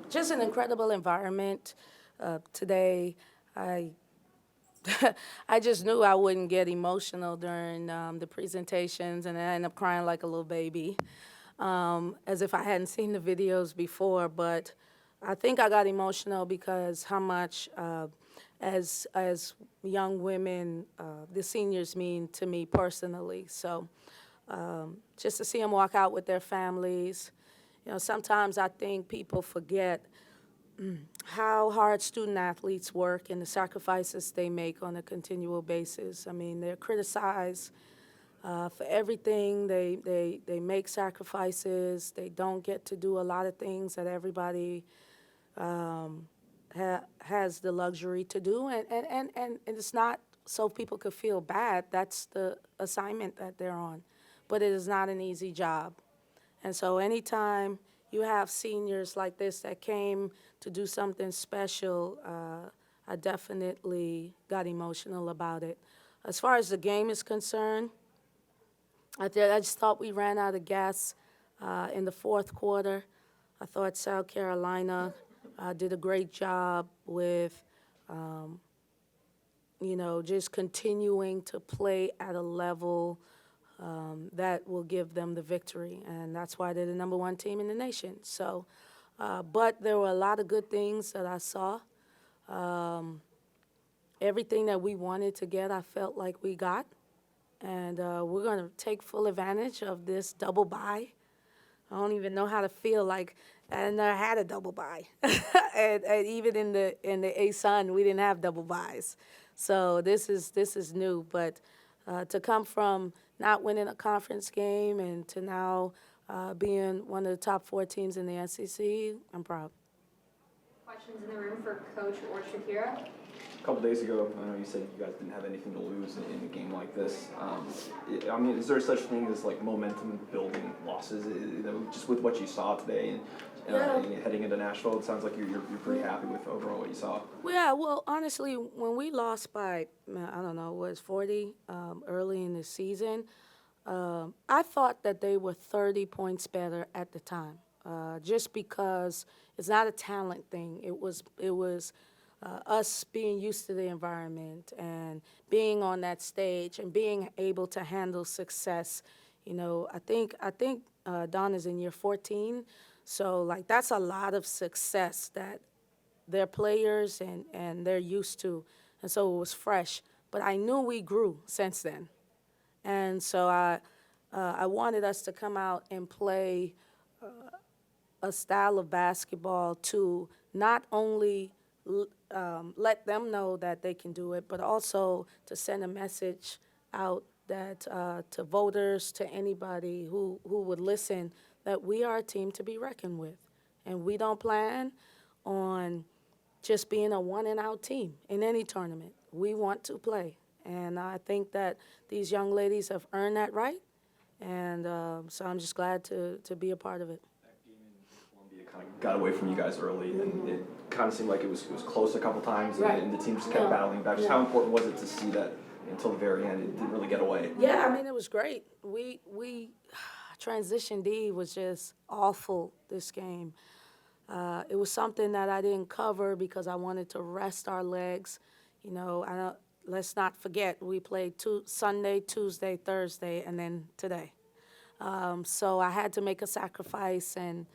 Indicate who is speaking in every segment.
Speaker 1: Just an incredible environment. Today, I I just knew I wouldn't get emotional during the presentations, and I ended up crying like a little baby, as if I hadn't seen the videos before. But I think I got emotional because how much, as young women, the seniors mean to me personally. So just to see them walk out with their families. Sometimes I think people forget how hard student athletes work and the sacrifices they make on a continual basis. I mean, they're criticized for everything. They make sacrifices. They don't get to do a lot of things that everybody has the luxury to do. And it's not so people could feel bad. That's the assignment that they're on. But it is not an easy job. And so anytime you have seniors like this that came to do something special, I definitely got emotional about it. As far as the game is concerned, I just thought we ran out of gas in the fourth quarter. I thought South Carolina did a great job with, just continuing to play at a level that will give them the victory, and that's why they're the number one team in the nation. So, but there were a lot of good things that I saw. Everything that we wanted to get, I felt like we got, and we're going to take full advantage of this double bye. I don't even know how to feel like I never had a double bye, and even in the ASUN, we didn't have double byes. So this is new, but to come from not winning a conference game and to now being one of the top 4 teams in the SEC, I'm proud.
Speaker 2: Questions in the room for Coach or Shakira?
Speaker 3: A couple days ago, I know you said you guys didn't have anything to lose in a game like this. Is there such thing as like momentum building losses? Just with what you saw today and heading into Nashville, it sounds like you're pretty happy with overall what you saw.
Speaker 1: Yeah, well, honestly, when we lost by, I don't know, was 40 early in the season, I thought that they were 30 points better at the time, just because it's not a talent thing. It was us being used to the environment and being on that stage and being able to handle success. I think Don is in year 14, so like that's a lot of success that their players and they're used to, and so it was fresh. But I knew we grew since then, and so I wanted us to come out and play a style of basketball to not only let them know that they can do it, but also to send a message out that to voters, to anybody who would listen, that we are a team to be reckoned with, and we don't plan on just being a one-and-out team in any tournament. We want to play, and I think that these young ladies have earned that right, and so I'm just glad to be a part of it.
Speaker 3: That game in Columbia kind of got away from you guys early, and it kind of seemed like it was close a couple times,
Speaker 1: Right.
Speaker 3: and the team just kept battling back. Just how important was it to see that until the very end? It didn't really get away.
Speaker 1: Yeah, I mean, it was great. We transition D was just awful this game. It was something that I didn't cover because I wanted to rest our legs. Let's not forget, we played Sunday, Tuesday, Thursday, and then today. So I had to make a sacrifice, and,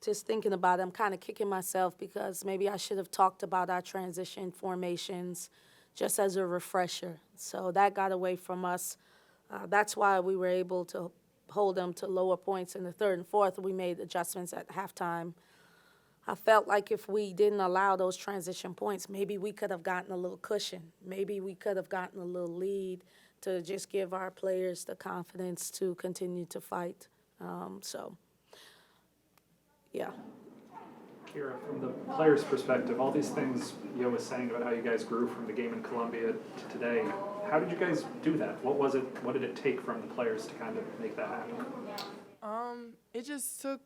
Speaker 1: just thinking about it, I'm kind of kicking myself because maybe I should have talked about our transition formations just as a refresher. So that got away from us. That's why we were able to hold them to lower points in the third and fourth. We made adjustments at halftime. I felt like if we didn't allow those transition points, maybe we could have gotten a little cushion. Maybe we could have gotten a little lead to just give our players the confidence to continue to fight. Yeah.
Speaker 4: Kira, from the players' perspective, all these things Yo was saying about how you guys grew from the game in Columbia to today, how did you guys do that? What was it? What did it take from the players to kind of make that happen?
Speaker 5: It just took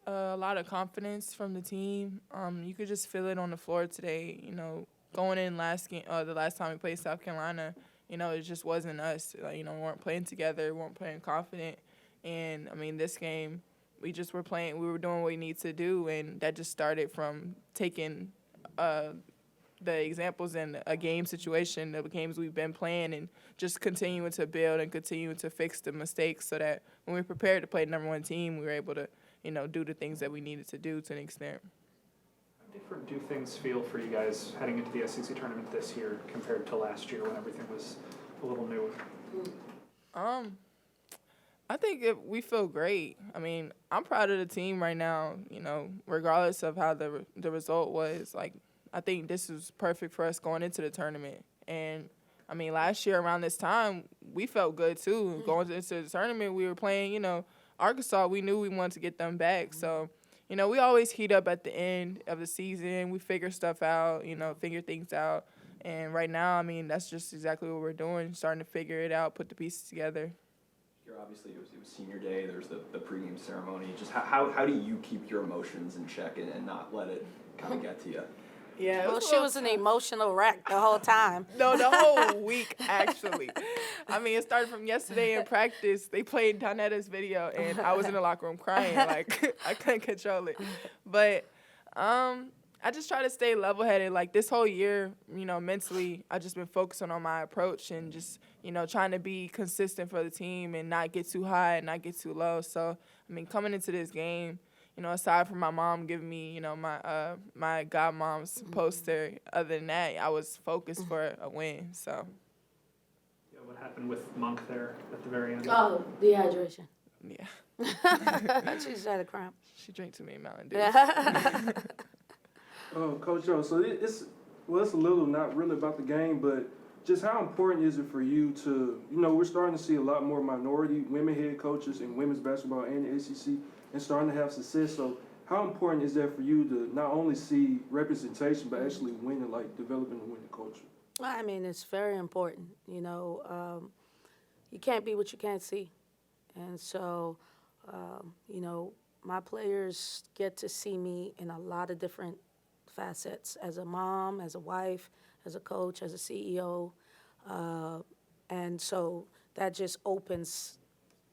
Speaker 5: a lot of confidence from the team. You could just feel it on the floor today. Going in the last time we played South Carolina, it just wasn't us. We weren't playing together, we weren't playing confident. And, this game, we just were playing. We were doing what we need to do, and that just started from taking the examples in a game situation, the games we've been playing, and just continuing to build and continuing to fix the mistakes so that when we prepared to play number one team, we were able to, do the things that we needed to do to an extent.
Speaker 4: How different do things feel for you guys heading into the SEC tournament this year compared to last year when everything was a little newer?
Speaker 5: I think we feel great. I mean, I'm proud of the team right now, regardless of how the result was. Like, I think this is perfect for us going into the tournament. And, I mean, last year around this time, we felt good, too. Going into the tournament, we were playing, Arkansas. We knew we wanted to get them back. So, we always heat up at the end of the season. We figure stuff out, figure things out. And right now, I mean, that's just exactly what we're doing, starting to figure it out, put the pieces together.
Speaker 3: Here, obviously, it was senior day. There's the pregame ceremony. Just how do you keep your emotions in check and not let it kind of get to you?
Speaker 5: Yeah.
Speaker 1: Well, she was an emotional wreck the whole time.
Speaker 5: No, the whole week, actually. I mean, it started from yesterday in practice. They played Donetta's video, and I was in the locker room crying. Like, I couldn't control it. But I just try to stay level-headed. Like, this whole year, mentally, I've just been focusing on my approach and just, trying to be consistent for the team and not get too high and not get too low. So, I mean, coming into this game, aside from my mom giving me, my godmom's poster, other than that, I was focused for a win. So.
Speaker 4: Yeah, what happened with Monk there at the very end?
Speaker 1: Oh, dehydration.
Speaker 5: Yeah.
Speaker 1: She just had a cramp.
Speaker 5: She drank too many Mountain Dews.
Speaker 6: Coach Joe, so it's a little not really about the game, but just how important is it for you to, we're starting to see a lot more minority women head coaches in women's basketball and the ACC and starting to have success. So how important is that for you to not only see representation, but actually winning, like developing a winning culture?
Speaker 1: I mean, it's very important. You can't be what you can't see. And so, my players get to see me in a lot of different facets as a mom, as a wife, as a coach, as a CEO. And so that just opens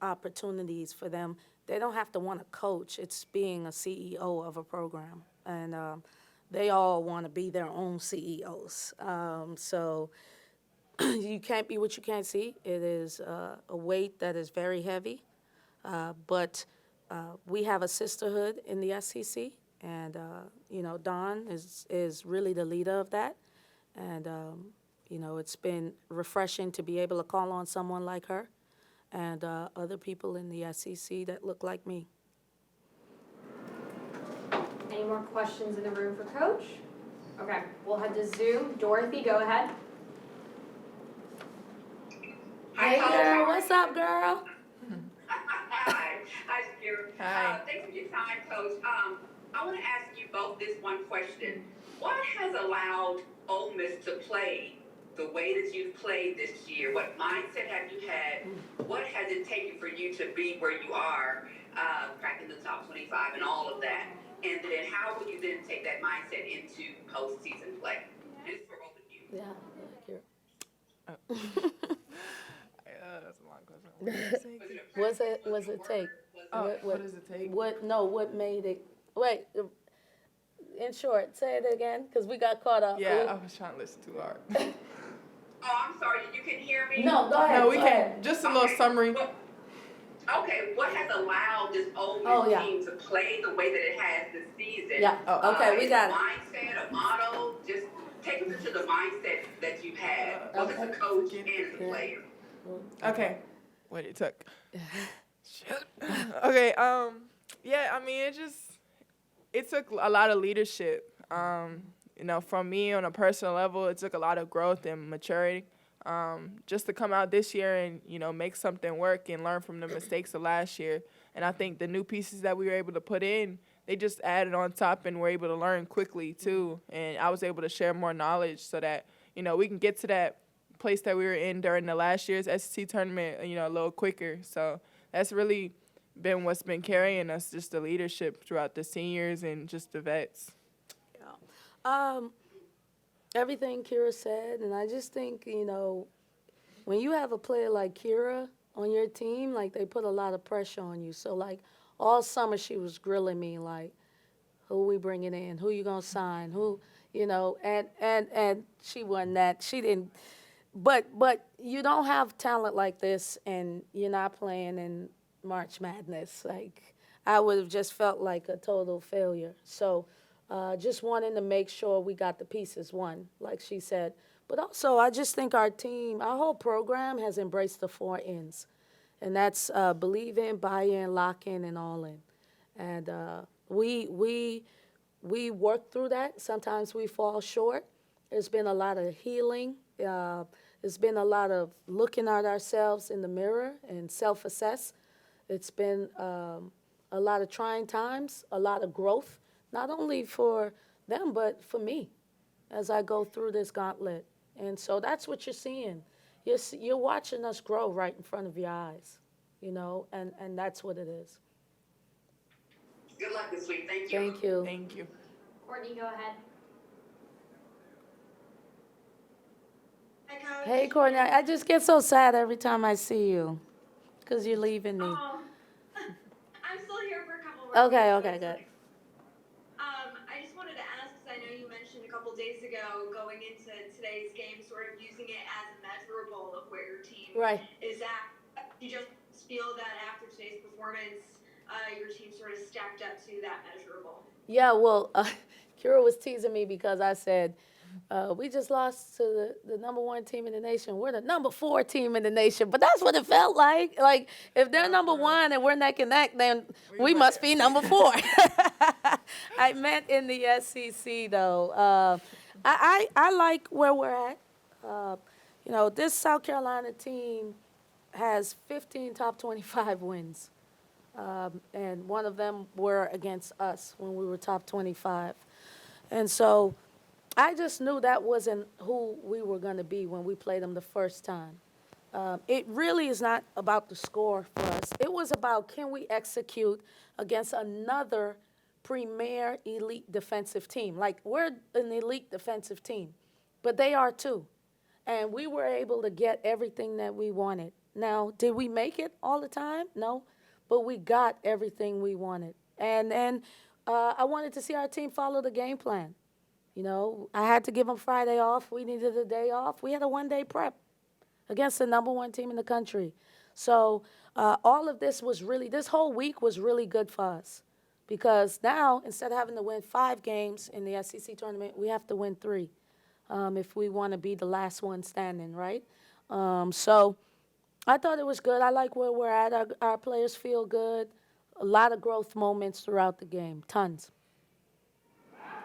Speaker 1: opportunities for them. They don't have to want to coach. It's being a CEO of a program. And they all want to be their own CEOs. So you can't be what you can't see. It is a weight that is very heavy. But we have a sisterhood in the SEC. And, Dawn is really the leader of that. And, it's been refreshing to be able to call on someone like her and other people in the SEC that look like me.
Speaker 2: Any more questions in the room for Coach? Okay, we'll head to Zoom. Dorothy, go ahead.
Speaker 1: Hey, girl, what's up, girl?
Speaker 7: Hi, Spirit.
Speaker 5: Hi.
Speaker 7: Thanks for your time, Coach. I want to ask you both this one question. What has allowed Ole Miss to play the way that you've played this year? What mindset have you had? What has it taken for you to be where you are, back in the top 25 and all of that? And then how will you then take that mindset into postseason play? And it's for both of you.
Speaker 1: Yeah,
Speaker 5: That's a long question.
Speaker 1: What's it take?
Speaker 5: What does it take?
Speaker 1: What made it? Wait, in short, say it again, because we got caught up.
Speaker 5: Yeah, I was trying to listen too hard.
Speaker 7: Oh, I'm sorry, you can hear me?
Speaker 1: No, go ahead.
Speaker 5: No, we
Speaker 1: go
Speaker 5: can't.
Speaker 1: ahead.
Speaker 5: Just a little summary.
Speaker 7: Okay, what has allowed this Ole Miss
Speaker 1: Oh, yeah.
Speaker 7: team to play the way that it has this season?
Speaker 1: Yeah, okay, we
Speaker 7: is
Speaker 1: got
Speaker 7: a
Speaker 1: it.
Speaker 7: mindset, a model? Just take us into the mindset that you've had, both as a coach and as a player.
Speaker 5: Okay. What it took. Shit. Okay, yeah, I mean, it took a lot of leadership. From me on a personal level, it took a lot of growth and maturity. Just to come out this year and, make something work and learn from the mistakes of last year. And I think the new pieces that we were able to put in, they just added on top and were able to learn quickly, too. And I was able to share more knowledge so that, we can get to that place that we were in during the last year's SEC tournament, a little quicker. So that's really been what's been carrying us, just the leadership throughout the seniors and just the vets.
Speaker 1: Everything Kira said, and I just think, when you have a player like Kira on your team, like, they put a lot of pressure on you. So, like, all summer she was grilling me like, who we bringing in? Who you gonna sign? Who, and she wasn't that. She didn't. But you don't have talent like this, and you're not playing in March Madness. Like I would have just felt like a total failure. So, just wanting to make sure we got the pieces one, like she said. But also, I just think our team, our whole program has embraced the 4 Ns, and that's believe in, buy in, lock in, and all in. And we work through that. Sometimes we fall short. There's been a lot of healing. There's been a lot of looking at ourselves in the mirror and self-assess. It's been a lot of trying times, a lot of growth, not only for them, but for me as I go through this gauntlet. And so that's what you're seeing. You're watching us grow right in front of your eyes, and that's what it is.
Speaker 7: Good luck this week. Thank you.
Speaker 1: Thank you.
Speaker 5: Thank you.
Speaker 2: Courtney, go ahead.
Speaker 8: Hi, Coach.
Speaker 1: Hey, Courtney, I just get so sad every time I see you because you're leaving me.
Speaker 8: Oh, I'm still here for a couple more
Speaker 1: Okay,
Speaker 8: weeks,
Speaker 1: okay,
Speaker 8: but
Speaker 1: good.
Speaker 8: I just wanted to ask, because I know you mentioned a couple days ago going into today's game, sort of using it as a measurable of where your team
Speaker 1: Right.
Speaker 8: is at. You just feel that after today's performance, your team sort of stacked up to that measurable.
Speaker 1: Yeah, well, Kira was teasing me because I said, we just lost to the number 1 team in the nation. We're the number 4 team in the nation. But that's what it felt like. Like, if they're number 1 and we're neck and neck, then we must be number 4. I meant in the SEC, though. I like where we're at. This South Carolina team has 15 top 25 wins. And one of them were against us when we were top 25. And so I just knew that wasn't who we were going to be when we played them the first time. It really is not about the score for us. It was about, can we execute against another premier elite defensive team? Like, we're an elite defensive team, but they are too. And we were able to get everything that we wanted. Now, did we make it all the time? No, but we got everything we wanted. And I wanted to see our team follow the game plan. I had to give them Friday off. We needed a day off. We had a 1-day prep against the number 1 team in the country. So all of this this whole week was really good for us, because now instead of having to win 5 games in the SEC tournament, we have to win 3 if we want to be the last one standing, right? So I thought it was good. I like where we're at. Our players feel good. A lot of growth moments throughout the game, tons.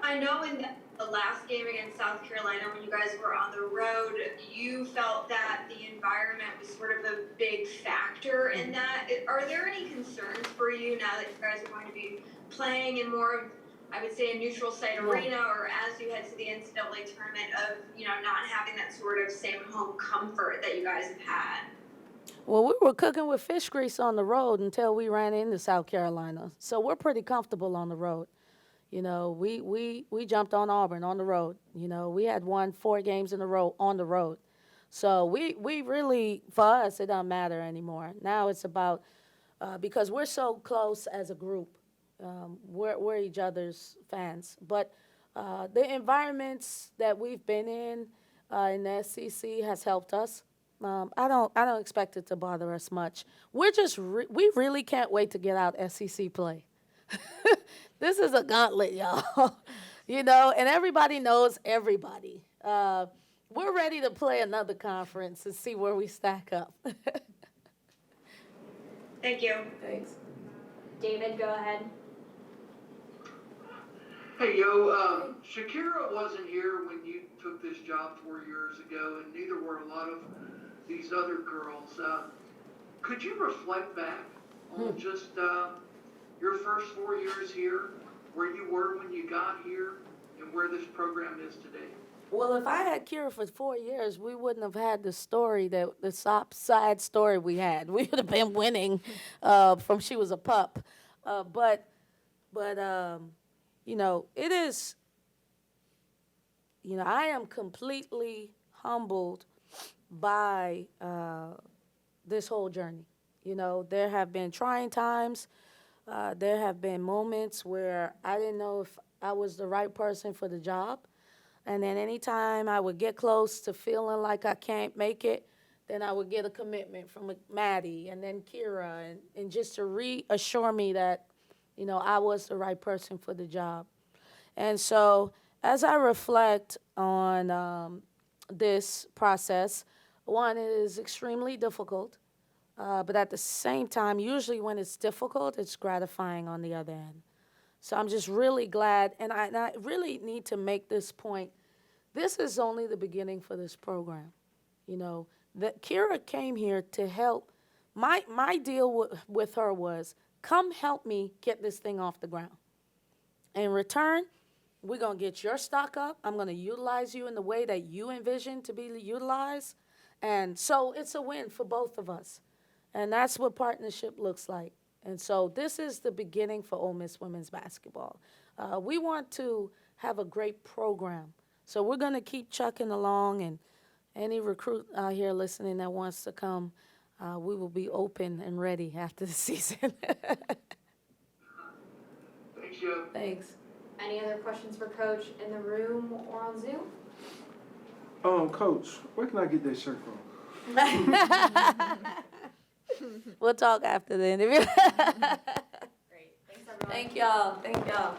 Speaker 8: I know in the last game against South Carolina, when you guys were on the road, you felt that the environment was sort of a big factor in that. Are there any concerns for you now that you guys are going to be playing in more of, I would say, a neutral site arena, or as you head to the NCAA tournament, of not having that sort of same home comfort that you guys have had?
Speaker 1: Well, we were cooking with fish grease on the road until we ran into South Carolina. So we're pretty comfortable on the road. We jumped on Auburn on the road. We had won 4 games in a row on the road. So we really, for us, it doesn't matter anymore. Now it's about, because we're so close as a group, we're each other's fans. But the environments that we've been in the SEC has helped us. I don't expect it to bother us much. We're just we really can't wait to get out SEC play. This is a gauntlet, y'all. And everybody knows everybody. We're ready to play another conference and see where we stack up.
Speaker 8: Thank you.
Speaker 1: Thanks.
Speaker 2: David, go ahead.
Speaker 9: Hey, yo, Shakira wasn't here when you took this job 4 years ago, and neither were a lot of these other girls. Could you reflect back on just your first 4 years here, where you were when you got here, and where this program is today?
Speaker 1: Well, if I had Kira for 4 years, we wouldn't have had the story, the sad story we had. We would have been winning from she was a pup. But it is, I am completely humbled by this whole journey. There have been trying times. There have been moments where I didn't know if I was the right person for the job. And then anytime I would get close to feeling like I can't make it, then I would get a commitment from Maddie and then Kira, and just to reassure me that, I was the right person for the job. And so as I reflect on this process, one, it is extremely difficult, but at the same time, usually when it's difficult, it's gratifying on the other end. So I'm just really glad, and I really need to make this point. This is only the beginning for this program. That Kira came here to help. My deal with her was, come help me get this thing off the ground. In return, we're going to get your stock up. I'm going to utilize you in the way that you envision to be utilized. And so it's a win for both of us. And that's what partnership looks like. And so this is the beginning for Ole Miss women's basketball. We want to have a great program. So we're going to keep chucking along, and any recruit out here listening that wants to come, we will be open and ready after the season.
Speaker 9: Thanks, Joe.
Speaker 1: Thanks.
Speaker 2: Any other questions for Coach in the room or on Zoom?
Speaker 6: Coach, where can I get that shirt from?
Speaker 1: We'll talk after the interview.
Speaker 2: Great. Thanks, everyone.
Speaker 1: Thank y'all. Thank y'all.